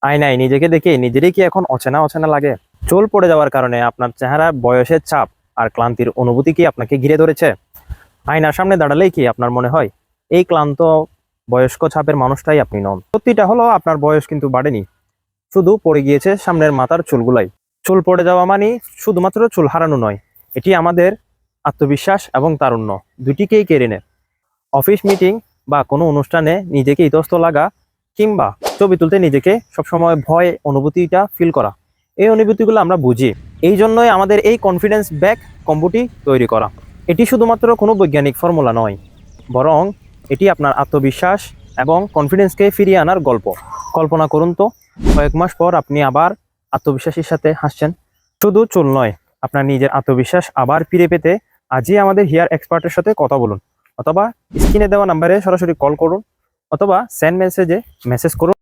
আয়নায় নিজেকে দেখে নিজেরই কি এখন অচেনা অচেনা লাগে? চুল পড়ে যাওয়ার কারণে আপনার চেহারা বয়সের চাপ আর ক্লান্তির অনুভূতি কি আপনাকে ঘিরে ধরেছে? আয়নার সামনে দাঁড়ালেই কি আপনার মনে হয় এই ক্লান্ত বয়স্ক ছাপের মানুষটাই আপনি নন? সত্যিটা হলো আপনার বয়স কিন্তু বাড়েনি, শুধু পড়ে গিয়েছে সামনের মাথার চুলগুলাই। চুল পড়ে যাওয়া মানে শুধুমাত্র চুল হারানো নয়, এটি আমাদের আত্মবিশ্বাস এবং তারুণ্য দুটিকেই কেড়ে নেয়। অফিস মিটিং বা কোনো অনুষ্ঠানে নিজেকে ইতস্ত লাগা, কিংবা ছবি তুলতে নিজেকে সবসময় ভয় অনুভূতিটা ফিল করা, এই অনুভূতিগুলো আমরা বুঝি। এই জন্যই আমাদের এই কনফিডেন্স ব্যাক কম্বোটি তৈরি করা। এটি শুধুমাত্র কোনো বৈজ্ঞানিক ফর্মুলা নয়, বরং এটি আপনার আত্মবিশ্বাস এবং কনফিডেন্সকে ফিরিয়ে আনার গল্প। কল্পনা করুন তো, কয়েক মাস পর আপনি আবার আত্মবিশ্বাসের সাথে হাসছেন। শুধু চুল নয়, আপনার নিজের আত্মবিশ্বাস আবার ফিরে পেতে আজই আমাদের হেয়ার এক্সপার্টের সাথে কথা বলুন, অথবা স্ক্রিনে দেওয়া নাম্বারে সরাসরি কল করুন, অথবা সেন্ড মেসেজে মেসেজ করুন।